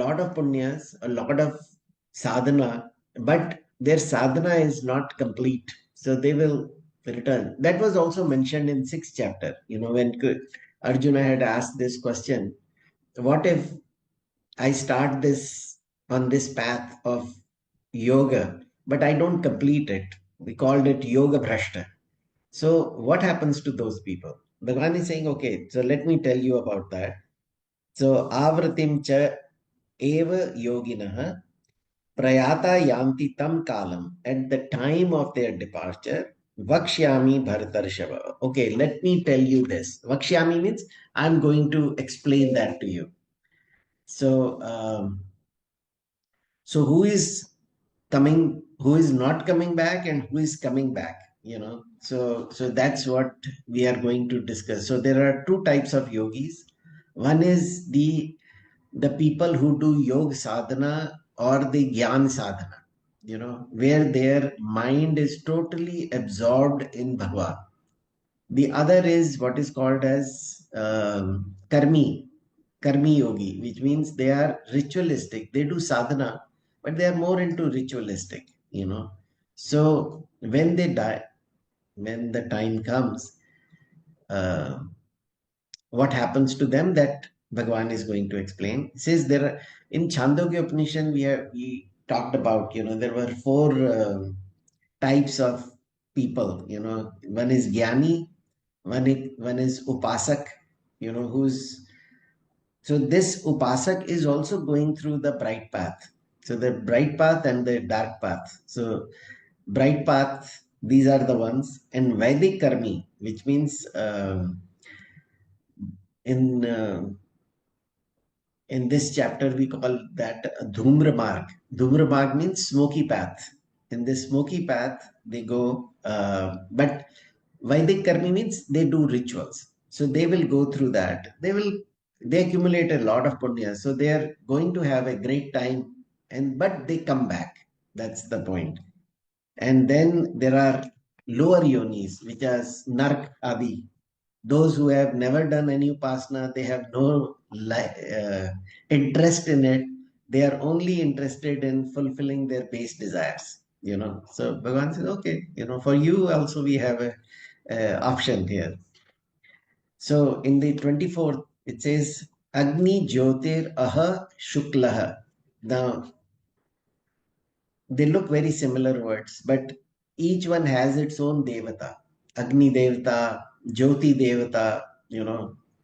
lot of punyas, a lot of sadhana, but their sadhana is not complete. So they will return. That was also mentioned in sixth chapter. When Arjuna had asked this question, what if I start this on this path of yoga, but I don't complete it? We called it yoga bhrashta. So what happens to those people? Bhagavan is saying, okay, so let me tell you about that. So avratim cha eva yoginah prayata yanti tam kalam. At the time of their departure, vakshyami bharatarshava. Okay, let me tell you this. Vakshyami means I'm going to explain that to you. So, so who is coming, who is not coming back, and who is coming back? So that's what we are going to discuss. So there are two types of yogis. One is the people who do yoga sadhana or the gyan sadhana, where their mind is totally absorbed in Bhagwan. The other is what is called as karmi yogi, which means they are ritualistic. They do sadhana, but they are more into ritualistic. So when they die, when the time comes, uh, what happens to them, that Bhagavan is going to explain. He says there are, in Chandogya Upanishad we talked about, there were four types of people. One is Jnani, one is Upasak, who's so this Upasak is also going through the bright path. So the bright path and the dark path. So bright path, these are the ones, and Vedic Karmi, which means in in this chapter we call that Dhumra Marg. Dhumra Marg means smoky path. In this smoky path they go, but Vedic Karmi means they do rituals. So they will go through that. They accumulate a lot of punya. So they are going to have a great time, but they come back. That's the point. And then there are lower yonis, which are Nark Adi. Those who have never done any upasana, they have no interest in it. They are only interested in fulfilling their base desires. So Bhagavan says, okay, for you also we have a option here. So in the 24th, it says Agni Jyotir Aha Shuklaha. Now they look very similar words, but each one has its own devata. Agni devata, Jyoti devata,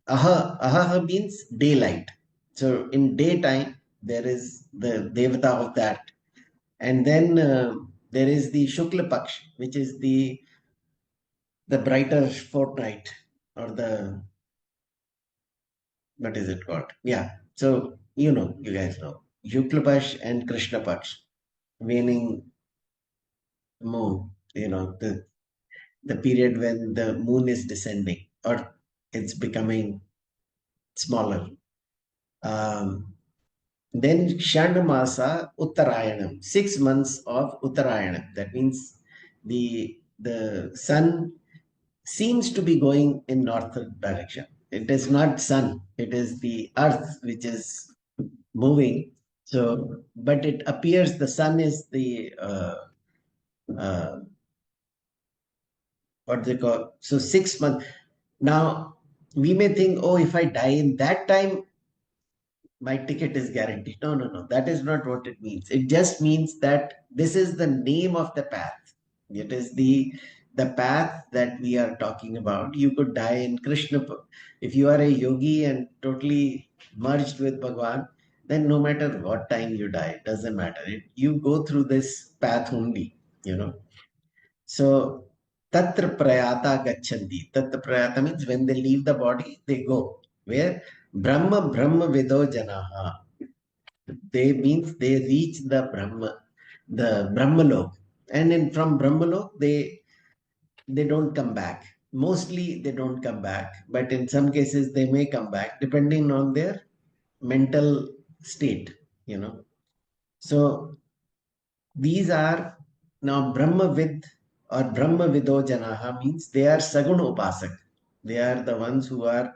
Aha means daylight. So in daytime, there is the devata of that. And then there is the Shukla Paksh, which is the brighter fortnight, or the, what is it called? Yeah. So, you guys know. Shukla Paksh and Krishna Paksh, meaning moon, the period when the moon is descending or it's becoming smaller. Then Shandamasa Uttarayanam, 6 months of Uttarayanam. That means the sun seems to be going in north direction. It is not sun, it is the earth which is moving. So, but it appears the sun is the uh, what they call. So 6 months. Now we may think, oh, if I die in that time, my ticket is guaranteed. No, no, no. That is not what it means. It just means that this is the name of the path. It is the path that we are talking about. You could die in Krishna. If you are a yogi and totally merged with Bhagwan, then no matter what time you die, it doesn't matter. You go through this path only. So tatra prayata gachanti. Tatra prayata means when they leave the body, they go. Where? Brahma Vido Janaha. They means they reach the Brahmalok. And from Brahmalok, they don't come back. Mostly they don't come back, but in some cases they may come back depending on their mental state. So these are now Brahmavid or Brahmavido Janaha means they are Saguna Upasak. They are the ones who are,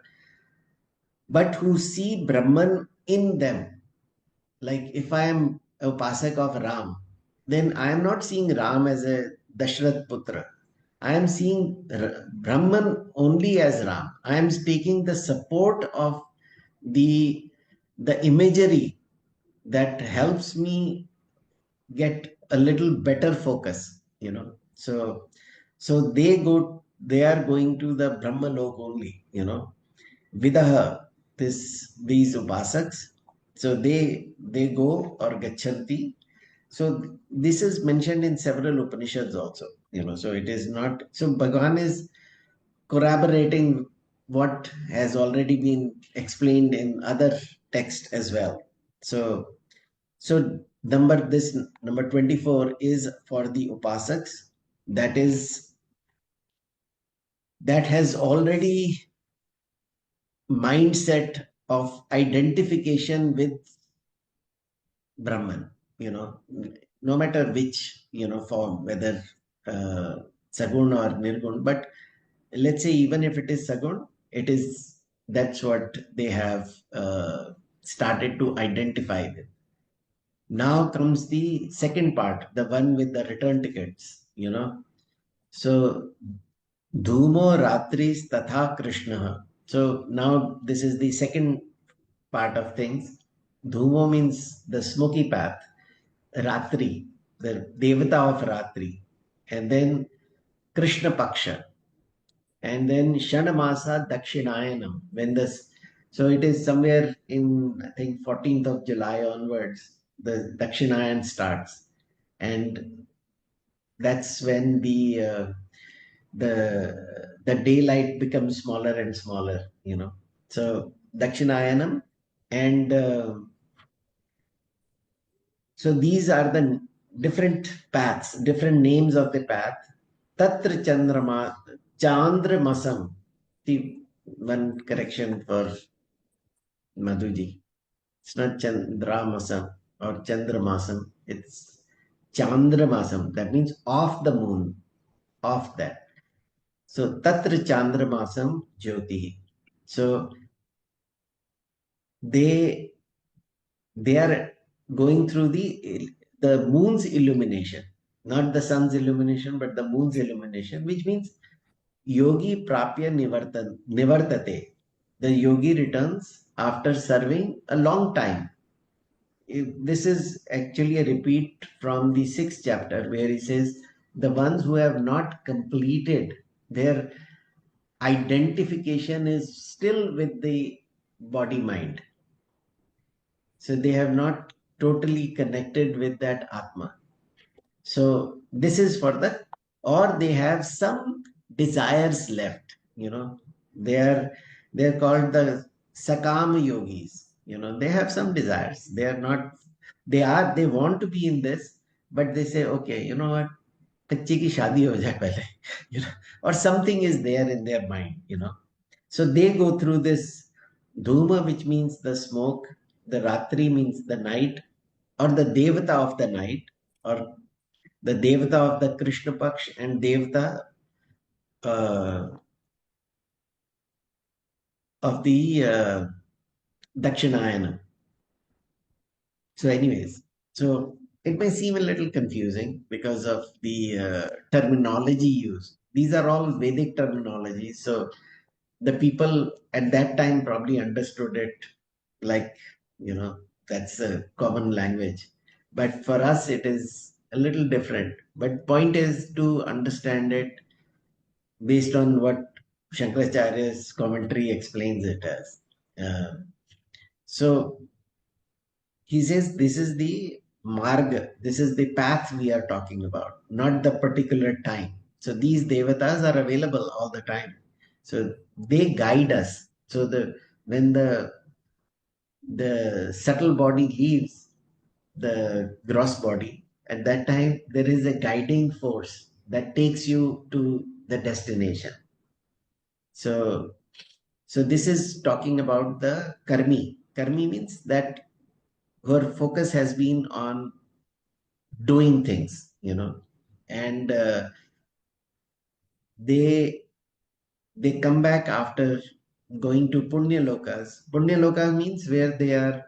but who see Brahman in them. like if I am a Upasak of Ram, then I am not seeing Ram as a Dashrath Putra. I am seeing Brahman only as Ram. I am speaking the support of the imagery that helps me get a little better focus, so they are going to the Brahma lok only, vidaha, these upasaks, so they go or gachanti. So this is mentioned in several Upanishads also, so it is not, so Bhagavan is corroborating what has already been explained in other texts as well. So number 24 is for the upasaks, that is that has already mindset of identification with Brahman, no matter which, form, whether Sagun or Nirgun. But let's say even if it is Sagun, that's what they have started to identify with. Now comes the second part, the one with the return tickets, So Dhumo Ratris Tatha Krishna. So now this is the second part of things. Dhumo means the smoky path, Ratri, the Devata of Ratri, and then Krishna Paksha, and then Shanamasa Dakshinayanam. So it is somewhere in, I think, 14th of July onwards, the Dakshinayan starts, and that's when the daylight becomes smaller and smaller, So Dakshinayanam, and so these are the different paths, different names of the path. Tatra Chandramasam. See, one correction for Madhuji. It's not Chandramasam or Chandramasam. It's Chandramasam. That means off the moon, off that. So Tatra Chandramasam Jyoti. So they they are going through the moon's illumination, not the sun's illumination, but the moon's illumination, which means yogi prapya nivartate. The yogi returns after serving a long time. This is actually a repeat from the sixth chapter where he says the ones who have not completed their identification is still with the body mind. So they have not totally connected with that Atma. So this is for or they have some desires left, They're they're called the Sakama yogis, they have some desires. They are not, they want to be in this, but they say, okay, you know what? बच्चे की शादी हो जाए पहले, or something is there in their mind, So they go through this Dhuma, which means the smoke, the Ratri means the night, or the Devata of the night, or the Devata of the Krishna Paksh, and Devata uh, of the Dakshinayana. So, anyways, so it may seem a little confusing because of the terminology used. These are all Vedic terminologies. So, the people at that time probably understood it like, you know, that's a common language. But for us, it is a little different. But point is to understand it based on what Shankaracharya's commentary explains it as. Uh, so he says this is the marga, this is the path we are talking about, not the particular time. So these devatas are available all the time. So they guide us. So when the subtle body leaves the gross body, at that time there is a guiding force that takes you to the destination. So this is talking about the karmi. Karmi means that her focus has been on doing things, and they come back after going to punya lokas. Punya lokas means where they are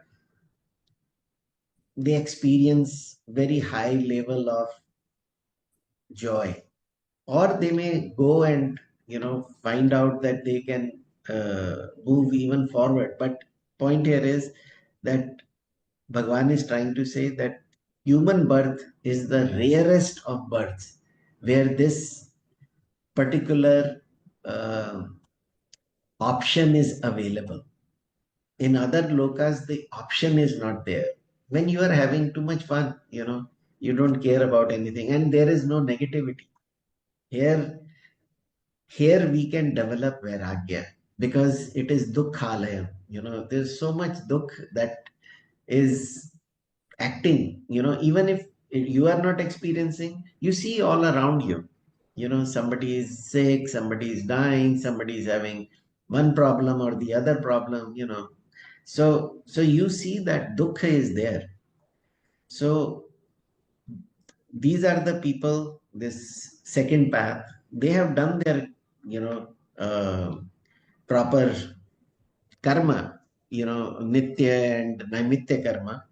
they experience very high level of joy, or they may go and find out that they can move even forward. But point here is that Bhagwan is trying to say that human birth is the rarest of births, where this particular uh, option is available. In other lokas, the option is not there. When you are having too much fun, you don't care about anything, and there is no negativity. Here, here we can develop vairagya because it is dukkhalayam. There's so much dukh that is acting. Even if you are not experiencing, you see all around you. Somebody is sick, somebody is dying, somebody is having one problem or the other problem. So you see that dukkha is there. So these are the people, this second path, they have done their, you know, uh, proper karma, nitya and naimitya karma,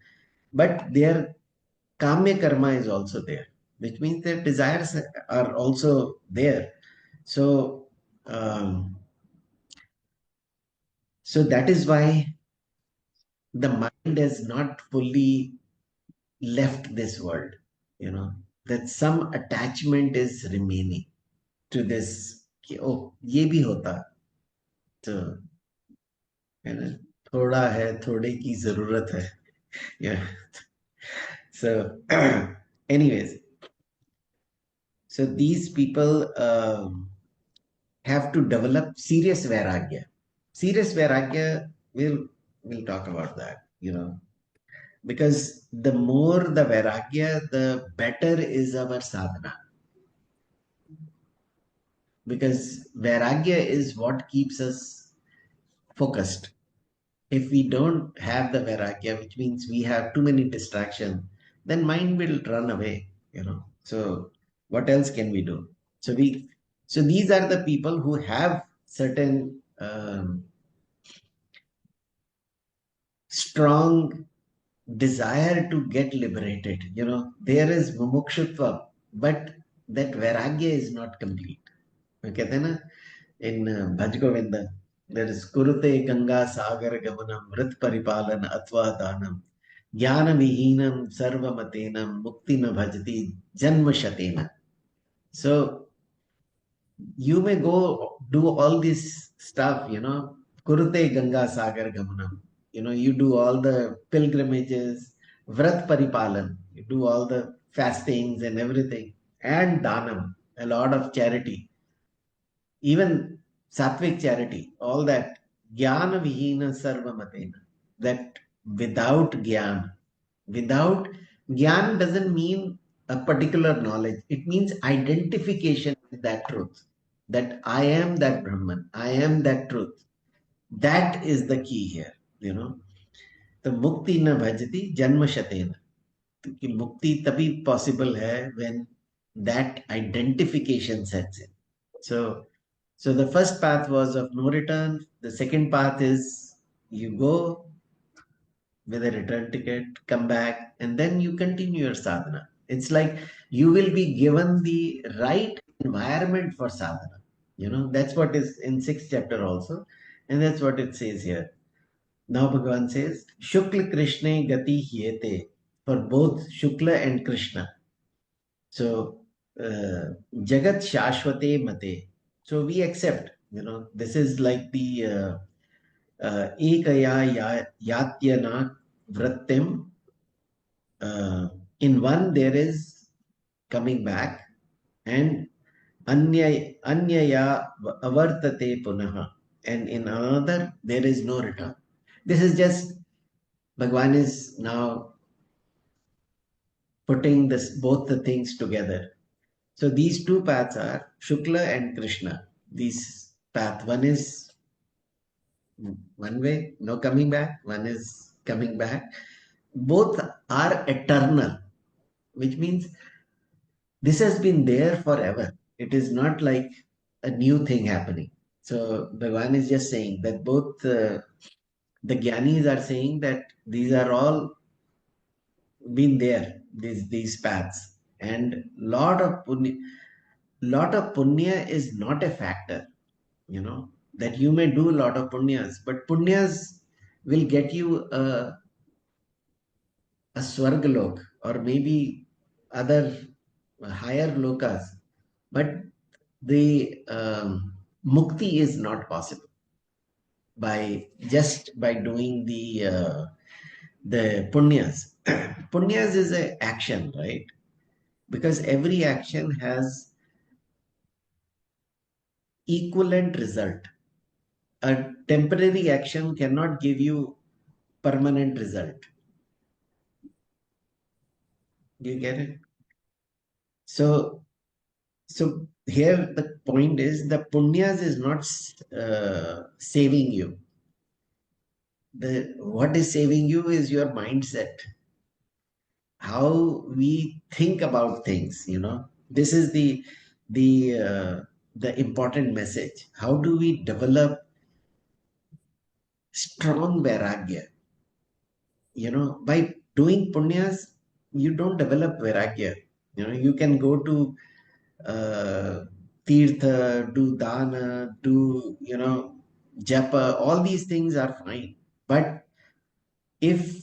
but their kamya karma is also there, which means their desires are also there. So, um, so that is why the mind has not fully left this world, that some attachment is remaining to this कि ओ ये भी होता तो है ना, थोड़ा है थोड़े की जरूरत है. Yeah. So anyways, so these people have to develop serious vairagya. Serious vairagya, we'll talk about that, because the more the vairagya, the better is our sadhana. Because vairagya is what keeps us focused. If we don't have the vairagya, which means we have too many distractions, then mind will run away, So what else can we do? So so these are the people who have certain strong desire to get liberated. There is mumukshutva, but that vairagya is not complete. कहते हैं ना in Bhaj Govinda, there is Kurute Ganga Sagar Gamanam Vrit Paripalan Atva Danam Jnana Vihinam Sarva Matenam Mukti na Bhajati Janma Shatena. So you may go do all this stuff, Kurute Ganga Sagar Gamanam. You do all the pilgrimages, Vrat Paripalan, you do all the fastings and everything, and Danam, a lot of charity, even sattvic charity, all that, jnana vihina sarvamatena, that without jnana, without jnana doesn't mean a particular knowledge. It means identification with that truth, that I am that Brahman, I am that truth. That is the key here, The mukti na bhajati janma shatena. कि मुक्ति तभी possible है when that identification sets in. So the first path was of no return. The second path is you go with a return ticket, come back, and then you continue your sadhana. It's like you will be given the right environment for sadhana. That's what is in sixth chapter also, and that's what it says here. Now Bhagavan says, Shukla Krishna Gati Hyete, for both Shukla and Krishna. So, Jagat Shashwate Mate. So we accept, this is like the Ekaya Yatyana Vrattim. In one, there is coming back, and Anyaya Avartate Punaha. And in another, there is no return. This is just, Bhagwan is now putting this both the things together. So these two paths are Shukla and Krishna. These path, one is one way, no coming back, one is coming back. Both are eternal, which means this has been there forever. It is not like a new thing happening. So Bhagavan is just saying that both the Gyanis are saying that these are all been there, these paths. And lot of punya is not a factor, that you may do a lot of punyas, but punyas will get you a swargalok, or maybe other higher lokas, but the mukti is not possible by just by doing the punyas. Punyas is a action, right? Because every action has equivalent result. A temporary action cannot give you permanent result. Do you get it? So, so here the point is, the punyas is not saving you. The what is saving you is your mindset, how we think about things. This is the important message. How do we develop strong vairagya? By doing punyas, you don't develop vairagya. You can go to uh, tirtha, do dana, do japa. All these things are fine, but if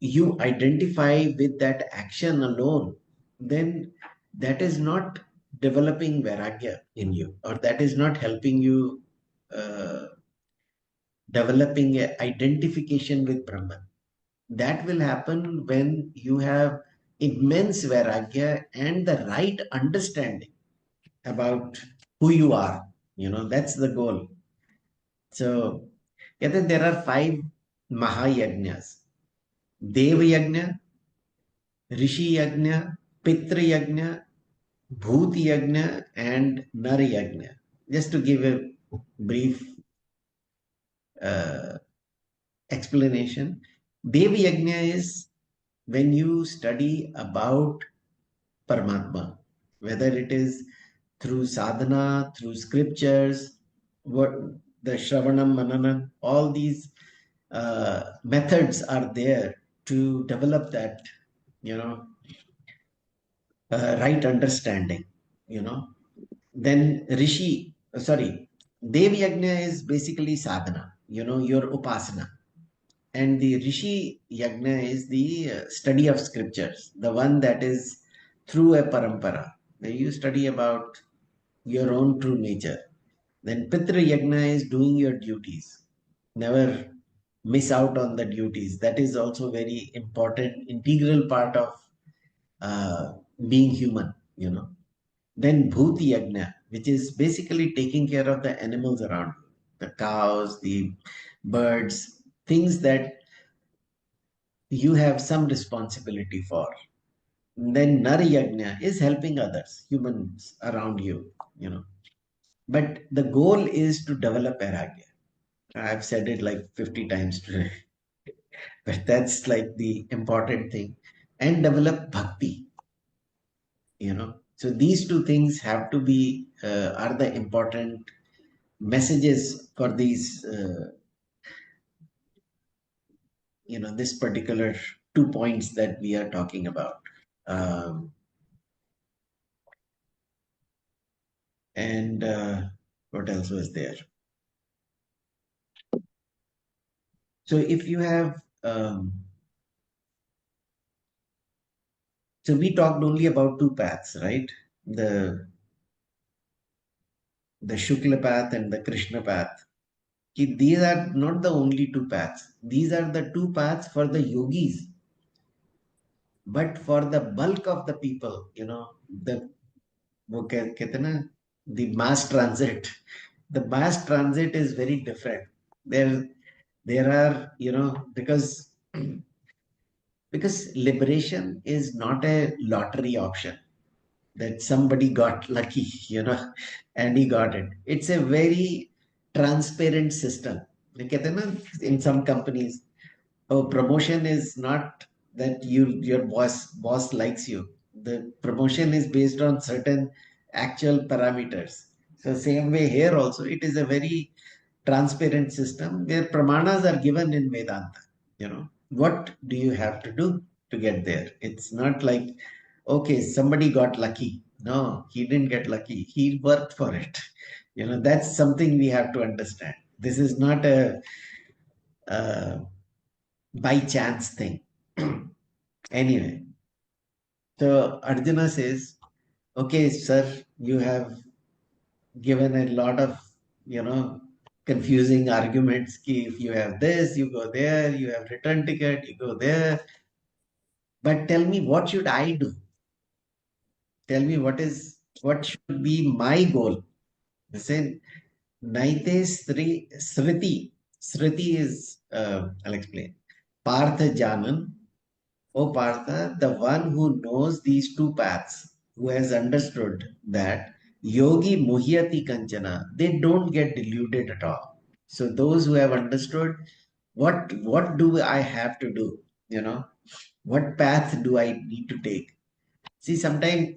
you identify with that action alone, then that is not developing vairagya in you, or that is not helping you uh, developing a identification with Brahman. That will happen when you have immense vairagya and the right understanding about who you are. That's the goal. So, Ketan, there are five Mahayagnas: Dev Yajna, Rishi Yajna, Pitra Yajna, Bhoot Yajna, and Nar Yajna. Just to give a brief uh, explanation, Dev Yajna is when you study about Paramatma, whether it is through sadhana, through scriptures, what the Shravanam, Mananam, all these methods are there to develop that, you know, right understanding, you know. Then Dev Yajna is basically sadhana, your upasana. And the Rishi Yajna is the study of scriptures, the one that is through a parampara, where you study about your own true nature. Then Pitra Yajna is doing your duties. Never miss out on the duties. That is also very important, integral part of uh, being human, Then Bhuti Yajna, which is basically taking care of the animals around you, the cows, the birds, things that you have some responsibility for. Then Nar Yajna is helping others, humans around you. But the goal is to develop Vairagya. I've said it like 50 times today, but that's like the important thing. And develop Bhakti. So these two things have to be, are the important messages for these, this particular 2 points that we are talking about. Um, and what else was there? So if you have, so we talked only about two paths, right? The the Shukla path and the Krishna path. These are not the only two paths. These are the two paths for the yogis, but for the bulk of the people, the कहते हैं ना, the mass transit. The mass transit is very different. There, there are, because liberation is not a lottery option that somebody got lucky, and he got it. It's a very transparent system. कहते हैं ना, in some companies, oh, promotion is not that your boss likes you. The promotion is based on certain actual parameters. So same way here also, it is a very transparent system where pramanas are given in Vedanta. What do you have to do? to get there. It's not like, okay, somebody got lucky. No, he didn't get lucky. He worked for it. That's something we have to understand. This is not a by chance thing. Anyway, so Arjuna says, okay, sir, you have given a lot of, you know, confusing arguments. Ki if you have this, you go there, you have return ticket, you go there. But tell me, what should I do? Tell me what should be my goal? They say, Naite Sriti. Sriti is, I'll explain. Partha Janan. O Partha, the one who knows these two paths, who has understood that yogi muhyati kanchana, they don't get deluded at all. So those who have understood what do I have to do? What path do I need to take? See, sometimes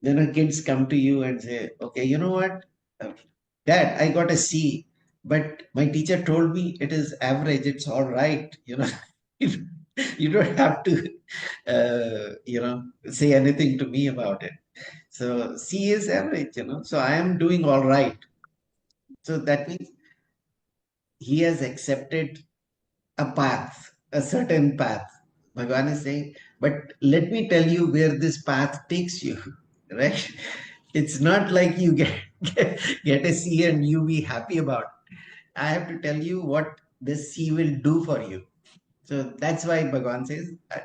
kids come to you and say, okay, you know what? Uh, Dad, I got a C, but my teacher told me it is average. It's all right. You you don't have to, say anything to me about it. So C is average. So I am doing all right. So that means he has accepted a path, a certain path. Bhagavan is saying, but let me tell you where this path takes you, right? It's not like you get a C and you be happy about it. I have to tell you what this C will do for you. So that's why Bhagavan says, I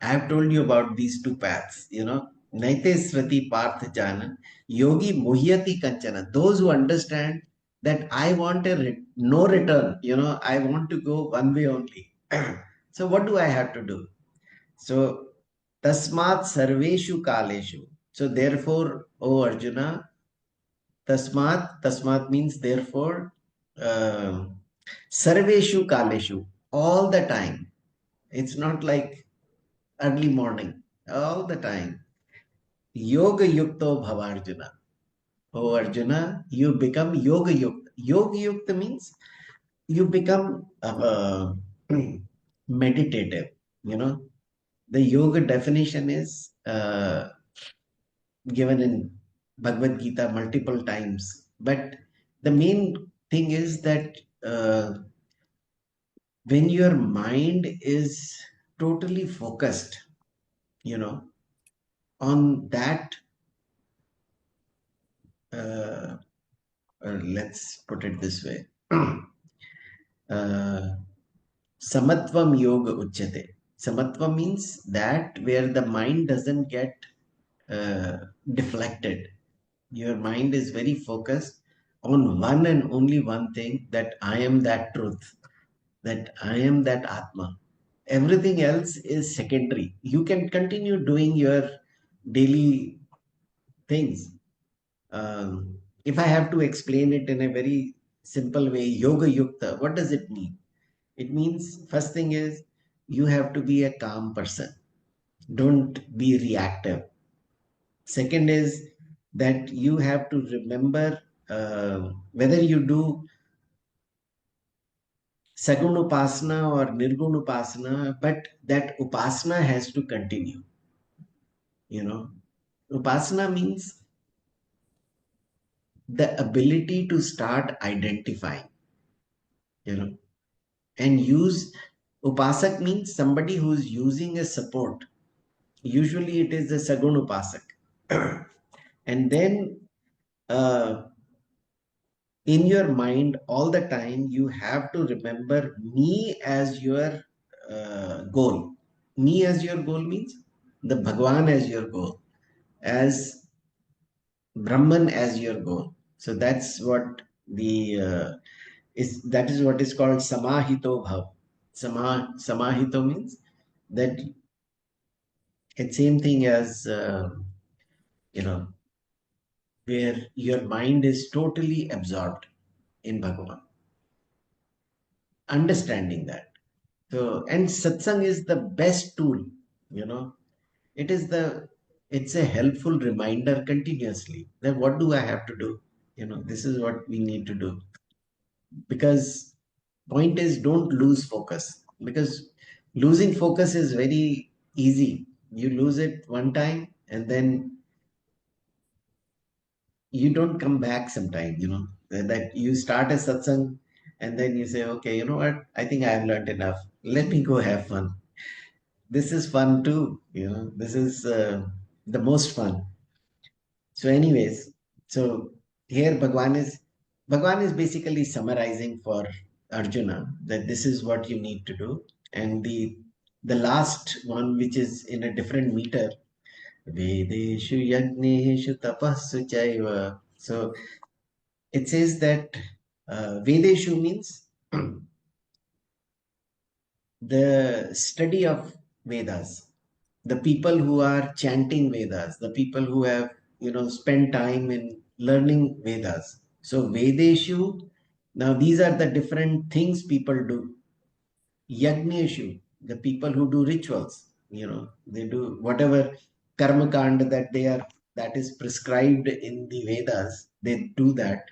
have told you about these two paths, Naite Svati Parth Jana, Yogi Muhyati Kanchana. Those who understand that I want no return, I want to go one way only. So what do I have to do? So Tasmat Sarveshu Kaleshu. So therefore, O Arjuna, Tasmat means therefore, uh, Sarveshu Kaleshu, all the time. It's not like early morning, all the time. Yoga Yukto Bhavarjuna. Oh Arjuna, you become Yoga Yukta. Yoga Yukta means you become meditative. The yoga definition is given in Bhagwad Gita multiple times. But the main thing is that when your mind is totally focused, you know, on that, uh, let's put it this way. uh, Samatvam yoga uchyate. Samatvam means that where the mind doesn't get uh, deflected. Your mind is very focused on one and only one thing, that I am that truth, that I am that Atma. Everything else is secondary. You can continue doing your daily things. If I have to explain it in a very simple way, Yoga Yukta, what does it mean? It means, first thing is, you have to be a calm person. Don't be reactive. Second is that you have to remember whether you do Sagun Upasana or Nirgun Upasana, but that Upasana has to continue. Upasana means the ability to start identifying, you know, and use. Upasak means somebody who's using a support. Usually it is the Sagun Upasak. And then uh, in your mind all the time you have to remember me as your goal. Me as your goal means the Bhagwan as your goal, as Brahman as your goal. So that's what the that is what is called samahito bhav. Samahito means that it's same thing as you know where your mind is totally absorbed in Bhagavan. Understanding that. So, and satsang is the best tool, you know. It is it's a helpful reminder continuously that what do I have to do? This is what we need to do. Because point is, don't lose focus, because Losing focus is very easy. You lose it one time and then you don't come back sometime, that you start a satsang and then you say, okay, you know what? I think I have learned enough. Let me go have fun. This is fun too, this is the most fun. So, anyways, so here Bhagwan is basically summarizing for Arjuna that this is what you need to do. And the last one, which is in a different meter, Vedeshu Yagneshu Tapassu Chaiva. So it says that Vedeshu means the study of Vedas, the people who are chanting Vedas, the people who have, spent time in learning Vedas. So Vedeshu, now these are the different things people do. Yagneshu, the people who do rituals, they do whatever karma kand that is prescribed in the Vedas, they do that.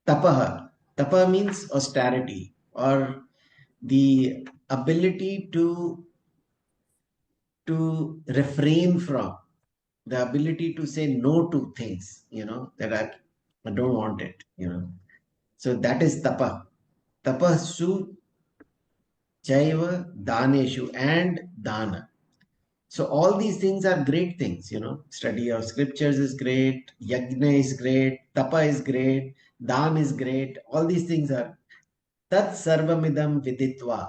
Tapaha, tapa means austerity or the ability to refrain from, the ability to say no to things, that I don't want it, So that is tapa. Tapa su chaiva daneshu and dana. So all these things are great things, Study of scriptures is great, yajna is great, tapa is great, dan is great. All these things are tat sarvamidam viditva.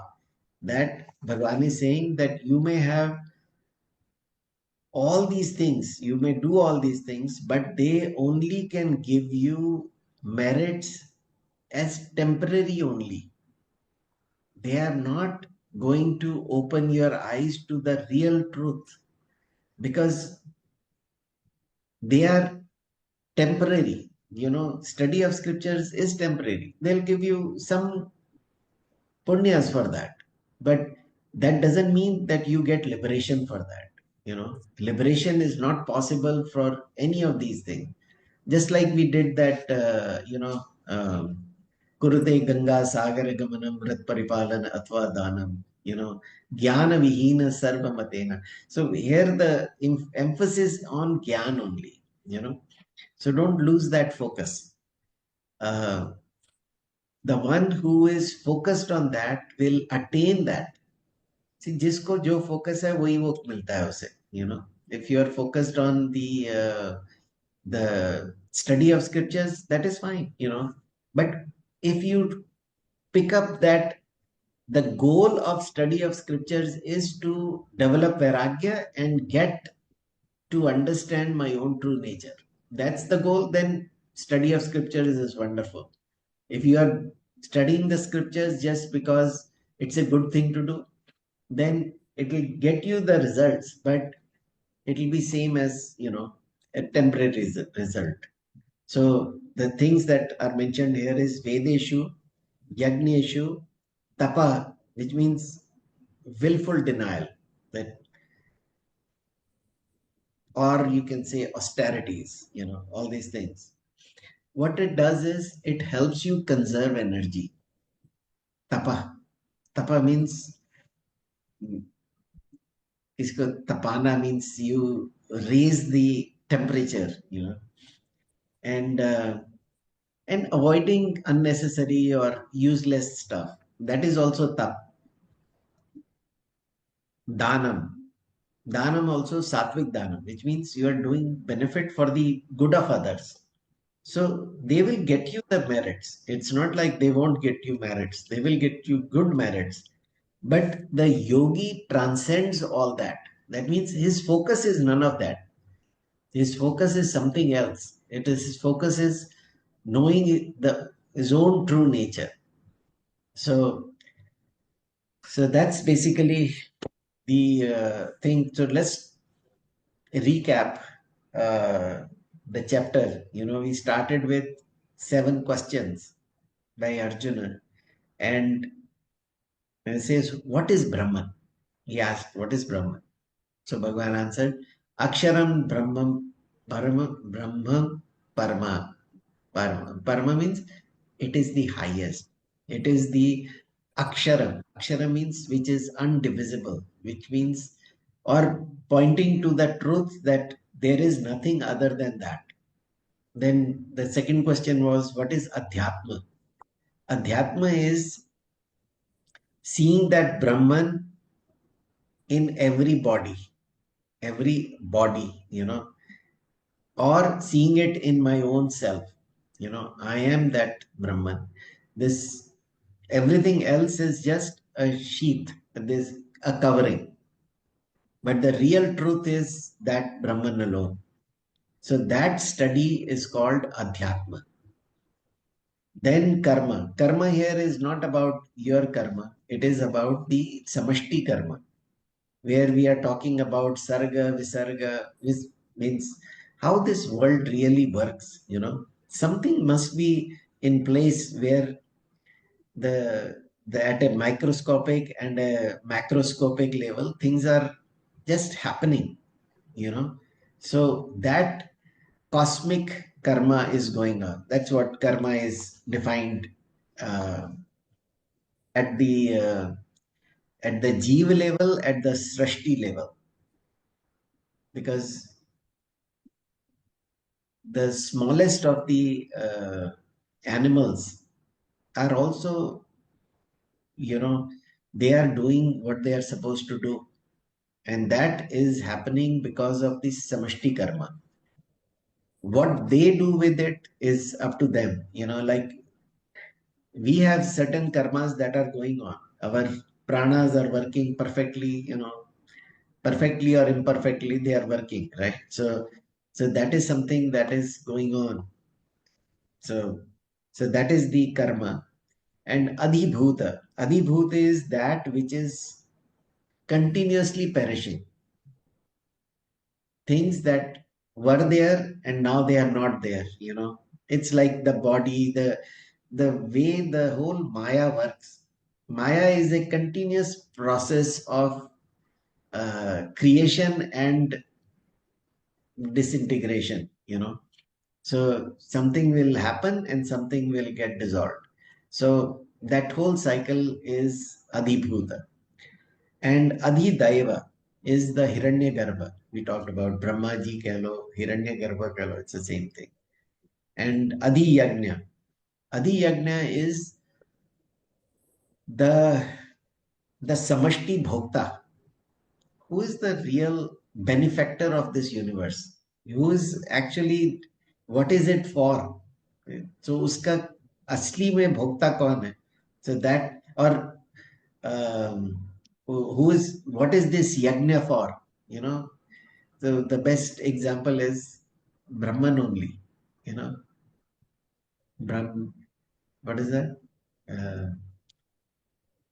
That Bhagavan is saying that you may have all these things, you may do all these things, but they only can give you merits as temporary only. They are not going to open your eyes to the real truth because they are temporary. Study of scriptures is temporary. They'll give you some punyas for that. But that doesn't mean that you get liberation for that. Liberation is not possible for any of these things. Just like we did that, Kurute Ganga Sagara Gamanam Rat Paripalan Atva Danam, Jnana Vihina Sarva Matena. So here the emphasis on Gyan only, So don't lose that focus. Uh, the one who is focused on that will attain that. See, जिसको जो focus है वही वो मिलता है उसे. If you are focused on the study of scriptures, that is fine. But if you pick up that the goal of study of scriptures is to develop vairagya and get to understand my own true nature. That's the goal. Then study of scriptures is wonderful. If you are studying the scriptures just because it's a good thing to do, then it will get you the results, but it will be same as a temporary result. So the things that are mentioned here is Vedeshu, Yagneshu, Tapa, which means willful denial, that, or you can say austerities, all these things. What it does is it helps you conserve energy. Tapa. Tapa means, isko tapana means you raise the temperature, and avoiding unnecessary or useless stuff. That is also tap. Danam. Danam also sattvic danam, which means you are doing benefit for the good of others. So they will get you the merits. It's not like they won't get you merits. They will get you good merits. But the yogi transcends all that. That means his focus is none of that. His focus is something else. His focus is knowing his own true nature. So that's basically the thing. So let's recap the chapter. We started with 7 questions by Arjuna, and it says, "What is Brahman?" He asked, "What is Brahman?" So Bhagavan answered, "Aksharam Brahmam Brahmam Parma." Parma means it is the highest. It is the Aksharam. Akshara means which is undivisible, which means, or pointing to the truth that there is nothing other than that. Then the second question was, what is Adhyatma? Adhyatma is seeing that Brahman in every body, or seeing it in my own self. I am that Brahman. This everything else is just a sheath, this a covering. But the real truth is that Brahman alone. So that study is called Adhyatma. Then karma. Karma here is not about your karma. It is about the samashti karma, where we are talking about sarga, visarga, which means how this world really works. Something must be in place where the at a microscopic and a macroscopic level, things are just happening, you know. So that cosmic karma is going on. That's what karma is defined uh, at the jiva level, at the srashti level, because the smallest of the animals are also, they are doing what they are supposed to do, and that is happening because of this samashti karma. What they do with it is up to them. Like we have certain karmas that are going on. Our pranas are working perfectly, perfectly or imperfectly, they are working, right? So that is something that is going on. So so that is the karma. And adhibhuta, adhibhuta is that which is continuously perishing, things that were there and now they are not there. It's like the body, the way the whole maya works. Maya is a continuous process of creation and disintegration. So something will happen and something will get dissolved. So that whole cycle is adhibhuta. And adhidaiva is the hiranyagarbha. We talked about Brahmaji kalo, hiranyagarbha kalo, it's the same thing. And adhiyagnya, adhiyagnya is the the samashti bhokta, who is the real benefactor of this universe, who is actually, what is it for. So uska asli mein bhokta kaun hai? So that, or who is, what is this yagna for? you know so the best example is Brahman only. you know Brahm, what is that? uh,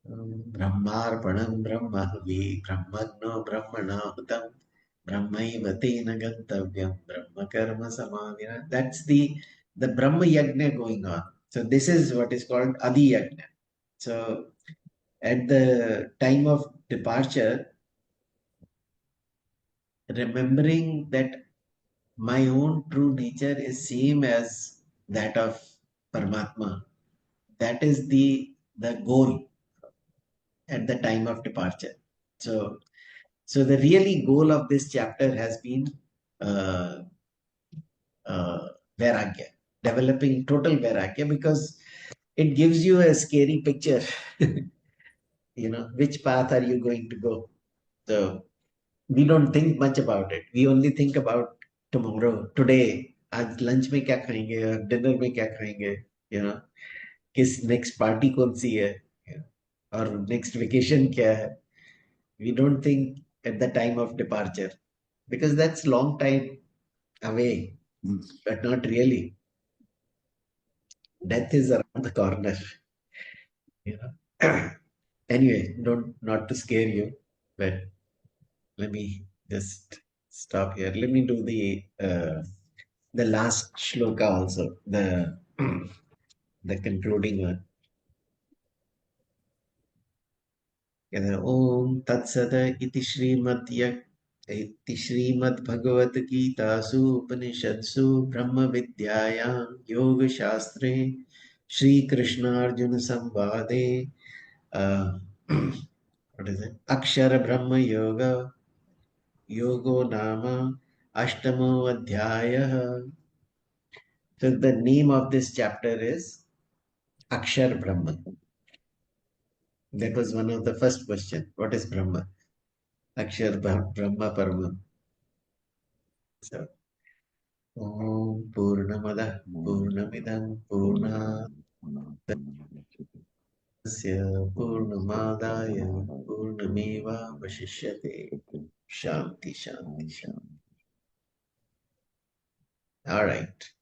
ब्रह्मार्पणं ब्रह्महवि ब्रह्मज्ञो ब्रह्मणाहुतं ब्रह्मैव तेन गन्तव्यं ब्रह्म कर्म समाधिना. That's the Brahma Yajna going on. So this is what is called Adi Yajna. So at the time of departure, remembering that my own true nature is same as that of Paramatma. That is the goal at the time of departure. So the really goal of this chapter has been uh, uh, vairagya, developing total vairagya, because it gives you a scary picture. Which path are you going to go? So we don't think much about it. We only think about tomorrow, today. आज lunch में क्या खाएंगे, dinner में क्या खाएंगे, you know किस next party कौन सी है, और नेक्स्ट वेकेशन क्या है. We don't think at the time of departure, because that's long time away, but not really. Death is around the corner. you know. Anyway, don't, not to scare you, but let me just stop here. Let me do the last shloka also, the concluding one. Om Tatsada इति श्रीमद्भगवद्गीतासु उपनिषत्सु ब्रह्मविद्यायां योगशास्त्रे श्रीकृष्णार्जुनसंवादे uh, what is it? Akshar Brahma Yoga, Yogo Nama, Ashtamo Adhyayah. So the name of this chapter is Akshar Brahma. That was one of the first question. What is Brahma? Akshar Brahma Parama. So, Om Purnamada Purnamidam Purnasya Purnamadaya Purnameva Vashishyate. Shanti, Shanti, Shanti. All right.